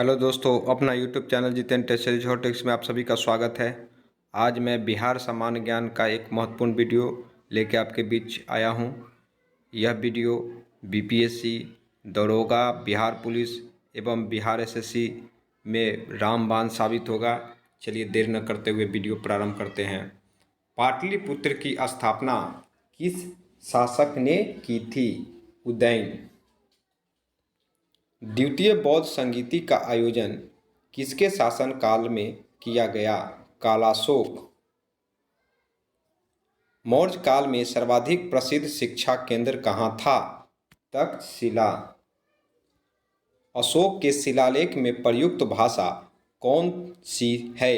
Hello दोस्तों, अपना YouTube channel Jitendra textiles और टेक्स में आप सभी का स्वागत है। आज मैं बिहार सामान्य ज्ञान का एक महत्वपूर्ण वीडियो लेके आपके बीच आया हूँ। यह वीडियो बीपीएससी, दरोगा, बिहार पुलिस एवं बिहार एसएससी में रामबाण साबित होगा। चलिए देर न करते हुए वीडियो प्रारंभ करते हैं। पाटलिपुत्र की स्थापना किस शासक ने की थी? उदयन। द्वितीय बौद्ध संगीति का आयोजन किसके शासनकाल में किया गया? कालाशोक। मौर्य काल में सर्वाधिक प्रसिद्ध शिक्षा केंद्र कहाँ था? तक्षशिला। अशोक के शिलालेख में प्रयुक्त भाषा कौन सी है?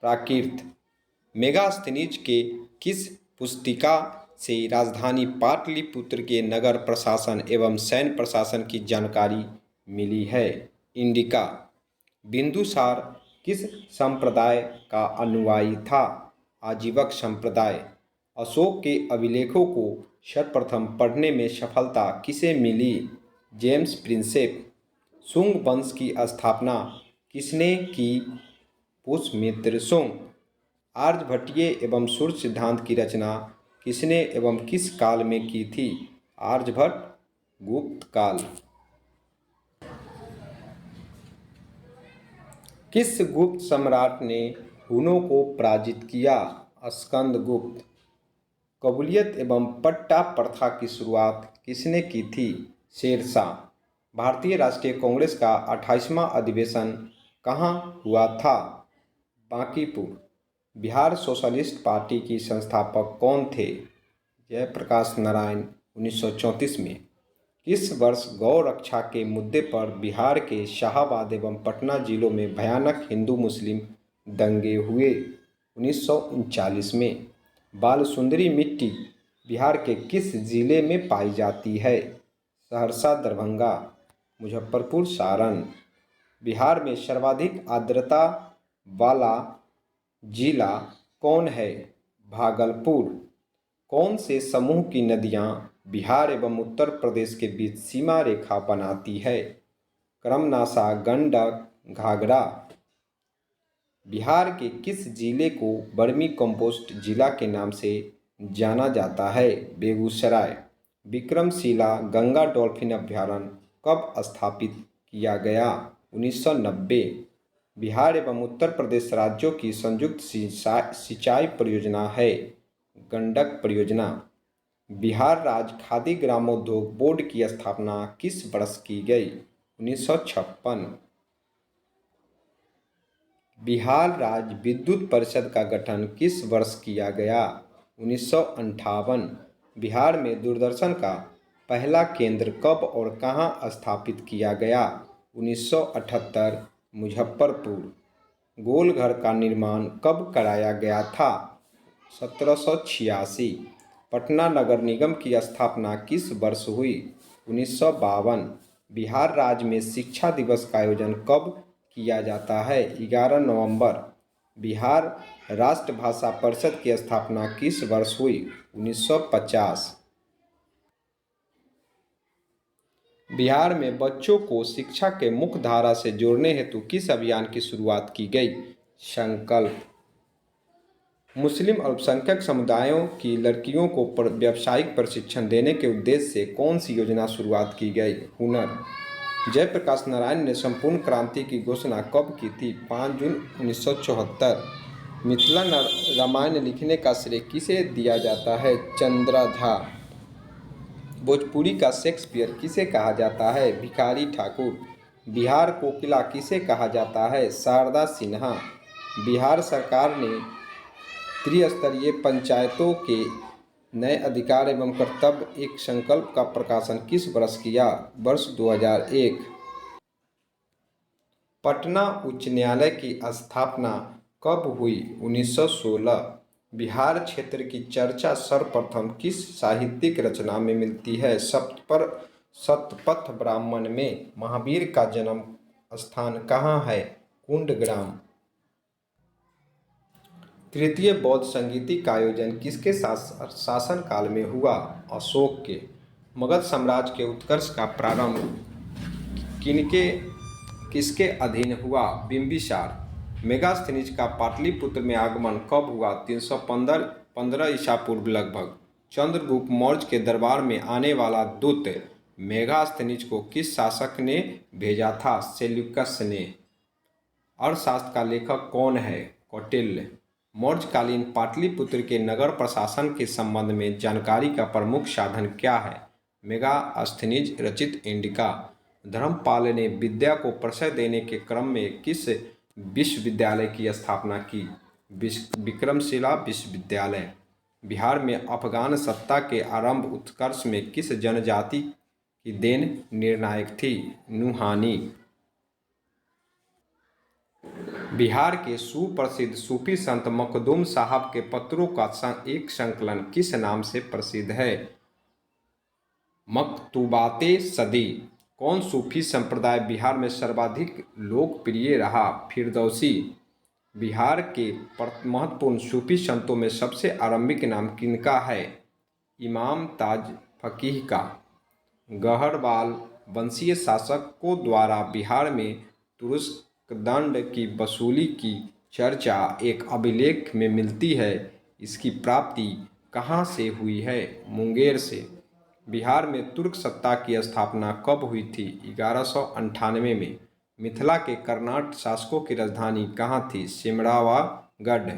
प्राकृत। मेगास्थनीज के किस पुस्तिका से राजधानी पाटलिपुत्र के नगर प्रशासन एवं सैन्य प्रशासन की जानकारी मिली है? इंडिका। बिंदुसार किस संप्रदाय का अनुयायी था? आजीवक संप्रदाय। अशोक के अभिलेखों को सर्वप्रथम पढ़ने में सफलता किसे मिली? James Prinsep. शुंग वंश की स्थापना किसने की? पुष्यमित्र शुंग। आर्यभट्टीय एवं सूर्य सिद्धांत की रचना किसने एवं किस काल में की थी? आर्यभट्ट। गुप्त काल। किस गुप्त सम्राट ने हुनों को पराजित किया? स्कंदगुप्त। कबूलियत एवं पट्टा प्रथा की शुरुआत किसने की थी? शेरशाह। भारतीय राष्ट्रीय कांग्रेस का 28वां अधिवेशन कहाँ हुआ था? बांकीपुर। बिहार सोशलिस्ट पार्टी की संस्थापक कौन थे? जयप्रकाश नारायण। 1934 में। किस वर्ष गौ रक्षा के मुद्दे पर बिहार के शाहाबाद एवं पटना जिलों में भयानक हिंदू मुस्लिम दंगे हुए? 1939 में। बाल सुंदरी मिट्टी बिहार के किस जिले में पाई जाती है? सहरसा, दरभंगा, मुजफ्फरपुर, सारण। बिहार में सर्वाधिक आर्द्रता वाला जिला कौन है? भागलपुर। कौन से समूह की नदियां बिहार एवं उत्तर प्रदेश के बीच सीमा रेखा बनाती है? क्रमनाशा, गंडक, घाघरा। बिहार के किस जिले को वर्मी कंपोस्ट जिला के नाम से जाना जाता है? बेगूसराय। विक्रमशिला गंगा डॉल्फिन अभयारण्य कब स्थापित किया गया? 1990। बिहार एवं उत्तर प्रदेश राज्यों की संयुक्त सिंचाई परियोजना है गंडक परियोजना। बिहार राज्य खादी ग्रामोद्योग बोर्ड की स्थापना किस वर्ष की गई? 1956। बिहार राज्य विद्युत परिषद का गठन किस वर्ष किया गया? 1958। बिहार में दूरदर्शन का पहला केंद्र कब और कहाँ स्थापित किया गया? 1978। मुजफ्फरपुर। गोलघर का निर्माण कब कराया गया था? 1786। पटना नगर निगम की स्थापना किस वर्ष हुई? 1952। बिहार राज्य में शिक्षा दिवस का आयोजन कब किया जाता है? 11 नवंबर। बिहार राष्ट्रभाषा परिषद की स्थापना किस वर्ष हुई? 1950। बिहार में बच्चों को शिक्षा के मुख्य धारा से जोड़ने हेतु किस अभियान की शुरुआत की गई? संकल्प। मुस्लिम अल्पसंख्यक समुदायों की लड़कियों को व्यावसायिक प्रशिक्षण देने के उद्देश्य से कौन सी योजना शुरुआत की गई? हुनर। जयप्रकाश नारायण ने संपूर्ण क्रांति की घोषणा कब की थी? 5 जून 1974। मिथिला रामायण लिखने का श्रेय किसे दिया जाता है? चंद्र झा। भोजपुरी का शेक्सपियर किसे कहा जाता है? भिखारी ठाकुर। बिहार कोकिला किसे कहा जाता है? शारदा सिन्हा। बिहार सरकार ने त्रिस्तरीय पंचायतों के नए अधिकार एवं कर्तव्य एक संकल्प का प्रकाशन किस वर्ष किया? वर्ष 2001। पटना उच्च न्यायालय की स्थापना कब हुई? 1916। बिहार क्षेत्र की चर्चा सर्वप्रथम किस साहित्यिक रचना में मिलती है? शतपथ ब्राह्मण में। महावीर का जन्म स्थान कहाँ है? कुंडग्राम। तृतीय बौद्ध संगीति का आयोजन किसके शासनकाल में हुआ? अशोक के। मगध साम्राज्य के उत्कर्ष का प्रारंभ किनके किसके अधीन हुआ? बिंबिसार। मेगास्थनीज का पाटलिपुत्र में आगमन कब हुआ? 315 ईसा पूर्व लगभग। चंद्रगुप्त मौर्य के दरबार में आने वाला दूत मेगास्थनीज को किस शासक ने भेजा था? सेल्यूकस ने। अर्थशास्त्र का लेखक कौन है? कौटिल्य। मौर्यकालीन पाटलिपुत्र के नगर प्रशासन के संबंध में जानकारी का प्रमुख साधन क्या है? मेगास्थनीज रचित इंडिका। धर्मपाल ने विद्या को प्रश्रय देने के क्रम में किस विश्वविद्यालय की स्थापना की? विक्रमशिला विश्वविद्यालय। बिहार में अफगान सत्ता के आरंभ उत्कर्ष में किस जनजाति की देन निर्णायक थी? नुहानी। बिहार के सुप्रसिद्ध सूफी संत मखदूम साहब के पत्रों का एक संकलन किस नाम से प्रसिद्ध है? मकतूबाते सदी। कौन सूफी संप्रदाय बिहार में सर्वाधिक लोकप्रिय रहा? फिरदौसी। बिहार के महत्वपूर्ण सूफी संतों में सबसे आरंभिक नाम किनका है? इमाम ताज फकीह का। गहरवाल वंशीय शासकों द्वारा बिहार में तुरुस्कदंड की वसूली की चर्चा एक अभिलेख में मिलती है। इसकी प्राप्ति कहाँ से हुई है? मुंगेर से। बिहार में तुर्क सत्ता की स्थापना कब हुई थी? 1198 में। मिथिला के कर्नाट शासकों की राजधानी कहाँ थी? सिमरावागढ़।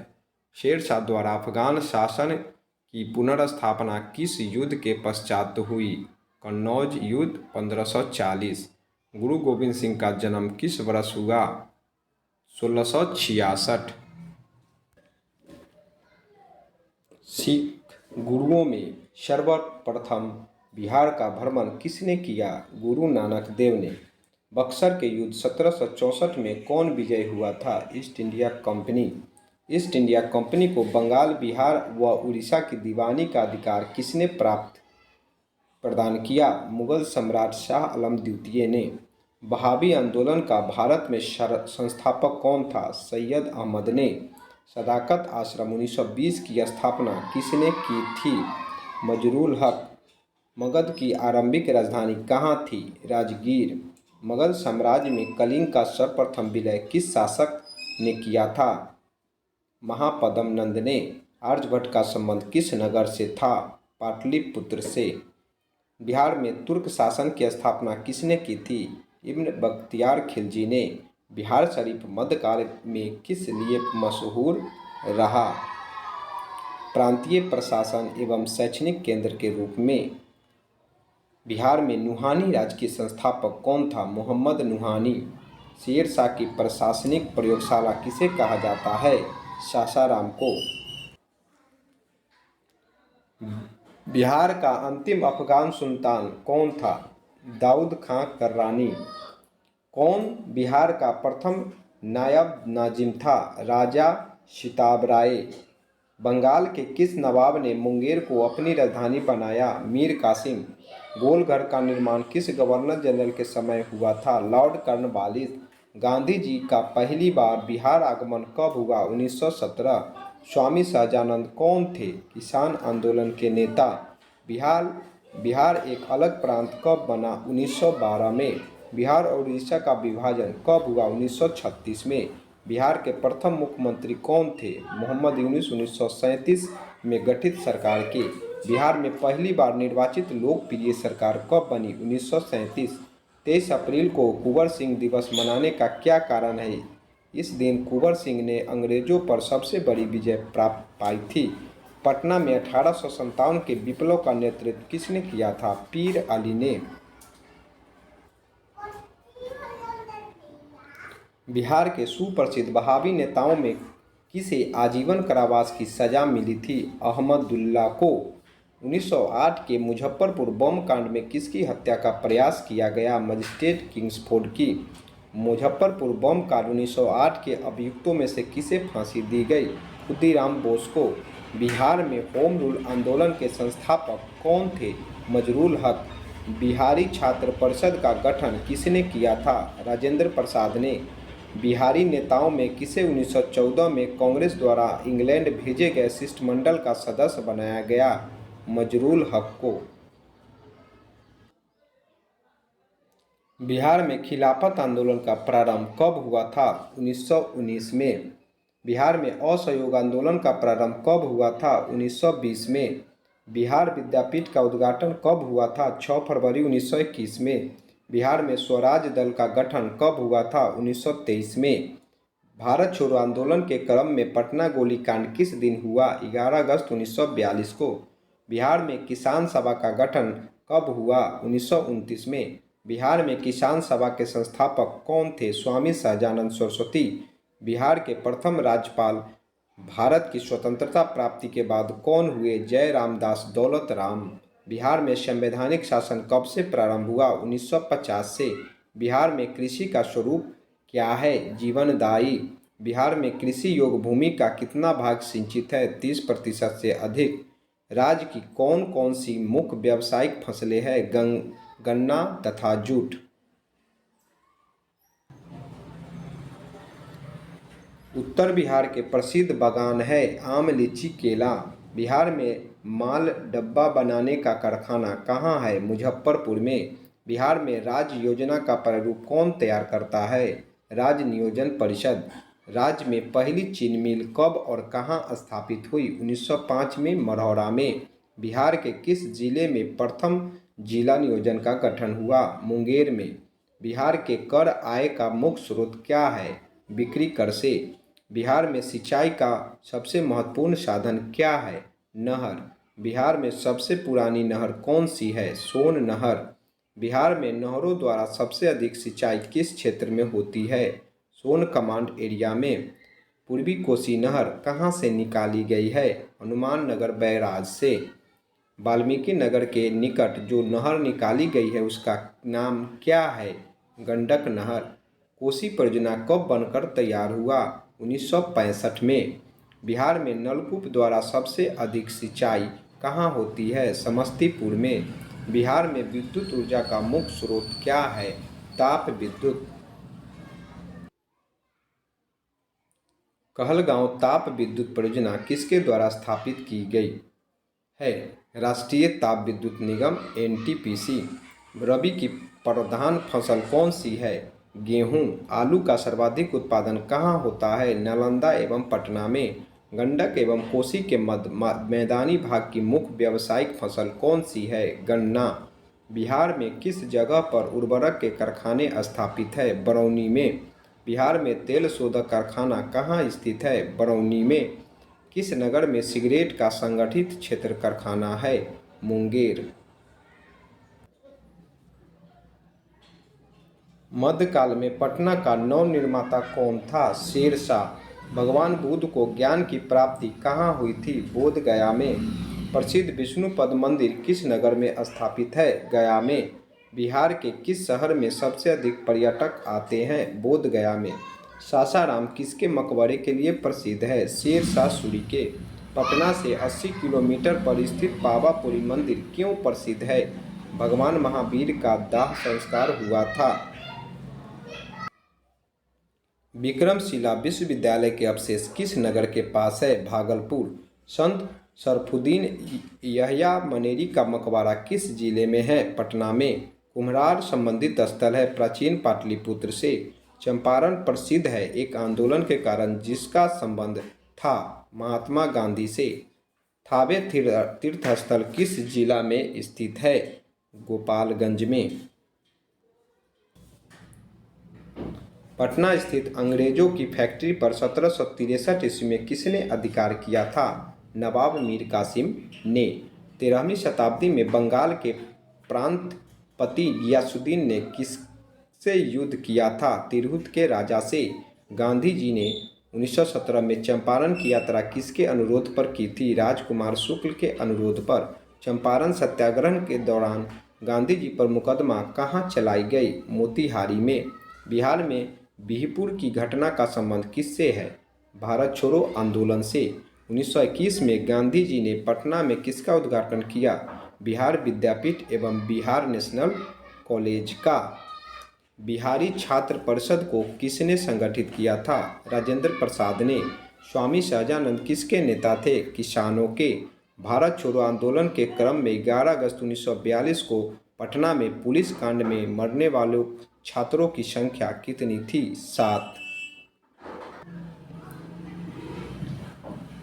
शेरशाह द्वारा अफगान शासन की पुनर्स्थापना किस युद्ध के पश्चात हुई? कन्नौज युद्ध 1540। गुरु गोविंद सिंह का जन्म किस वर्ष हुआ? 1666। सिख गुरुओं में सर्वप्रथम बिहार का भ्रमण किसने किया? गुरु नानक देव ने। बक्सर के युद्ध 1764 में कौन विजयी हुआ था? East India company. East India company को बंगाल, बिहार व उड़ीसा की दीवानी का अधिकार किसने प्रदान किया? मुगल सम्राट शाह आलम द्वितीय ने। वहाबी आंदोलन का भारत में संस्थापक कौन था? सैयद अहमद ने। सदाकत आश्रम 1920 की स्थापना किसने की थी? मजरूल हक। मगध की आरंभिक राजधानी कहाँ थी? राजगीर। मुगल साम्राज्य में कलिंग का सर्वप्रथम विलय किस शासक ने किया था? महापद्म नंद ने। आर्यभट्ट का संबंध किस नगर से था? पाटलिपुत्र से। बिहार में तुर्क शासन की स्थापना किसने की थी? इब्न बख्तियार खिलजी ने। बिहार शरीफ मध्यकाल में किस लिए मशहूर रहा? प्रांतीय प्रशासन एवं शैक्षणिक केंद्र के रूप में। बिहार में नुहानी राज्य के संस्थापक कौन था? मोहम्मद नुहानी। शेरशाह की प्रशासनिक प्रयोगशाला किसे कहा जाता है? सासाराम को। बिहार का अंतिम अफगान सुल्तान कौन था? दाऊद खां कर्रानी। कौन बिहार का प्रथम नायब नाजिम था? राजा सिताब राय। बंगाल के किस नवाब ने मुंगेर को अपनी राजधानी बनाया? मीर कासिम। गोलघर का निर्माण किस गवर्नर जनरल के समय हुआ था? Lord Cornwallis. गांधी जी का पहली बार बिहार आगमन कब हुआ? 1917। स्वामी सहजानंद कौन थे? किसान आंदोलन के नेता। बिहार एक अलग प्रांत कब बना? 1912 में। बिहार और उड़ीसा का विभाजन कब हुआ? 1936 में। बिहार के प्रथम मुख्यमंत्री कौन थे? मोहम्मद यूनुस। 1937 में गठित सरकार के। बिहार में पहली बार निर्वाचित लोकप्रिय सरकार कब बनी? 1937। 23 अप्रैल को कुंवर सिंह दिवस मनाने का क्या कारण है? इस दिन कुंवर सिंह ने अंग्रेजों पर सबसे बड़ी विजय प्राप्त पाई थी। पटना में 1857 के विप्लव का नेतृत्व किसने किया था? पीर अली ने। बिहार के सुप्रसिद्ध वहाबी नेताओं में किसे आजीवन कारावास की सजा मिली थी? अहमदुल्ला को। 1908 के मुजफ्फरपुर बम कांड में किसकी हत्या का प्रयास किया गया? मजिस्ट्रेट किंग्सफोर्ड की। मुजफ्फरपुर बम कांड 1908 के अभियुक्तों में से किसे फांसी दी गई? खुदीराम बोस को। बिहार में होम रूल आंदोलन के संस्थापक कौन थे? मजरूल हक। बिहारी छात्र परिषद का गठन किसने किया था? राजेंद्र प्रसाद ने। बिहारी नेताओं में किसे 1914 में कांग्रेस द्वारा इंग्लैंड भेजे गए शिष्टमंडल का सदस्य बनाया गया? मजरूल हक को। बिहार में खिलाफत आंदोलन का प्रारंभ कब हुआ था? 1919 में। बिहार में असहयोग आंदोलन का प्रारंभ कब हुआ था? 1920 में। बिहार विद्यापीठ का उद्घाटन कब हुआ था? 6 फरवरी 1921 में। बिहार में स्वराज दल का गठन कब हुआ था? 1923 में। भारत छोड़ो आंदोलन के क्रम में पटना गोलीकांड किस दिन हुआ? 11 अगस्त 1942 को। बिहार में किसान सभा का गठन कब हुआ? 1929 में। बिहार में किसान सभा के संस्थापक कौन थे? स्वामी सहजानंद सरस्वती। बिहार के प्रथम राज्यपाल भारत की स्वतंत्रता प्राप्ति के बाद कौन हुए? जय रामदास दौलत राम। बिहार में संवैधानिक शासन कब से प्रारंभ हुआ? 1950 से। बिहार में कृषि का स्वरूप क्या है? जीवनदायी। बिहार में कृषि योग्य भूमि का कितना भाग सिंचित है? 30% से अधिक। राज्य की कौन कौन सी मुख्य व्यावसायिक फसलें हैं? गन्ना तथा जूट। उत्तर बिहार के प्रसिद्ध बागान है आम, लीची, केला। बिहार में माल डब्बा बनाने का कारखाना कहाँ है? मुजफ्फरपुर में। बिहार में राज्य योजना का प्रारूप कौन तैयार करता है? राज्य नियोजन परिषद। राज्य में पहली चीनी मिल कब और कहाँ स्थापित हुई? 1905 में मढ़ौरा में। बिहार के किस जिले में प्रथम जिला नियोजन का गठन हुआ? मुंगेर में। बिहार के कर आय का मुख्य स्रोत क्या है? बिक्री कर से। बिहार में सिंचाई का सबसे महत्वपूर्ण साधन क्या है? नहर। बिहार में सबसे पुरानी नहर कौन सी है? सोन नहर। बिहार में नहरों द्वारा सबसे अधिक सिंचाई किस क्षेत्र में होती है? सोन कमांड एरिया में। पूर्वी कोसी नहर कहाँ से निकाली गई है? हनुमान नगर बैराज से। वाल्मीकि नगर के निकट जो नहर निकाली गई है उसका नाम क्या है? गंडक नहर। कोसी परियोजना कब बनकर तैयार हुआ? 1965 में। बिहार में नलकूप द्वारा सबसे अधिक सिंचाई कहाँ होती है? समस्तीपुर में। बिहार में विद्युत ऊर्जा का मुख्य स्रोत क्या है? ताप विद्युत। कहलगांव ताप विद्युत परियोजना किसके द्वारा स्थापित की गई है? राष्ट्रीय ताप विद्युत निगम एनटीपीसी। रबी की प्रधान फसल कौन सी है? गेहूं। आलू का सर्वाधिक उत्पादन कहाँ होता है? नालंदा एवं पटना में। गंडक एवं कोसी के मध्य मैदानी भाग की मुख्य व्यावसायिक फसल कौन सी है? गन्ना। बिहार में किस जगह पर उर्वरक के कारखाने स्थापित है? बरौनी में। बिहार में तेल शोधक कारखाना कहाँ स्थित है? बरौनी में। किस नगर में सिगरेट का संगठित क्षेत्र कारखाना है? मुंगेर। मध्यकाल में पटना का नव निर्माता कौन था? शेरशाह। भगवान बुद्ध को ज्ञान की प्राप्ति कहाँ हुई थी? बोध गया में। प्रसिद्ध विष्णुपद मंदिर किस नगर में स्थापित है? गया में। बिहार के किस शहर में सबसे अधिक पर्यटक आते हैं? बोध गया में। सासाराम किसके मकबरे के लिए प्रसिद्ध है? शेरशाह सूरी के। पटना से 80 किलोमीटर पर स्थित पावापुरी मंदिर क्यों प्रसिद्ध है? भगवान महावीर का दाह संस्कार हुआ था। विक्रमशिला विश्वविद्यालय के अवशेष किस नगर के पास है? भागलपुर। संत शरफुद्दीन यहया मनेरी का मकबरा किस जिले में है? पटना में। कुम्हरार संबंधित स्थल है प्राचीन पाटलिपुत्र से। चंपारण प्रसिद्ध है एक आंदोलन के कारण जिसका संबंध था महात्मा गांधी से। थावे तीर्थस्थल किस जिला में स्थित है? गोपालगंज में। पटना स्थित अंग्रेजों की फैक्ट्री पर 1763 ईस्वी में किसने अधिकार किया था? नवाब मीर कासिम ने। 13वीं शताब्दी में बंगाल के प्रांतपति गियासुद्दीन ने किससे युद्ध किया था? तिरहुत के राजा से। गांधी जी ने 1917 में चंपारण की यात्रा किसके अनुरोध पर की थी? राजकुमार शुक्ल के अनुरोध पर। चंपारण सत्याग्रह के दौरान गांधी जी पर मुकदमा कहाँ चलाई गई? मोतिहारी में। बिहार में बिहपुर की घटना का संबंध किससे है? भारत छोड़ो आंदोलन से। 1921 में गांधी जी ने पटना में किसका उद्घाटन किया? बिहार विद्यापीठ एवं बिहार नेशनल कॉलेज का। बिहारी छात्र परिषद को किसने संगठित किया था? राजेंद्र प्रसाद ने। स्वामी सहजानंद किसके नेता थे? किसानों के। भारत छोड़ो आंदोलन के क्रम में 11 अगस्त 1942 को पटना में पुलिस कांड में मरने वालों छात्रों की संख्या कितनी थी? 7।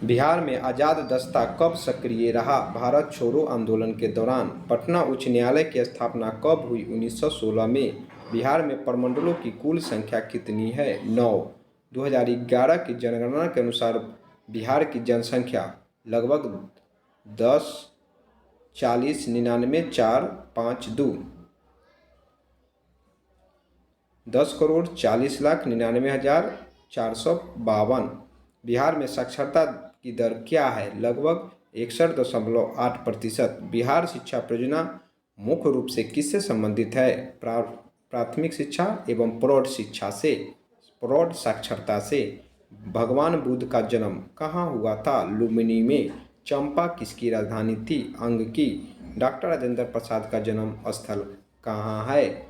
बिहार में आज़ाद दस्ता कब सक्रिय रहा? भारत छोड़ो आंदोलन के दौरान। पटना उच्च न्यायालय की स्थापना कब हुई? 1916 में। बिहार में प्रमंडलों की कुल संख्या कितनी है? 9। 2011 की जनगणना के अनुसार बिहार की जनसंख्या लगभग 10,40,99,452। बिहार में साक्षरता की दर क्या है? लगभग 61.8%। बिहार शिक्षा परियोजना मुख्य रूप से किससे संबंधित है? प्राथमिक शिक्षा एवं प्रौढ़ शिक्षा से, प्रौढ़ साक्षरता से। भगवान बुद्ध का जन्म कहाँ हुआ था? लुम्बिनी में। चंपा किसकी राजधानी थी? अंग की। डॉक्टर राजेंद्र प्रसाद का जन्म स्थल कहाँ है?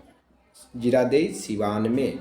जीरादेई सिवान में।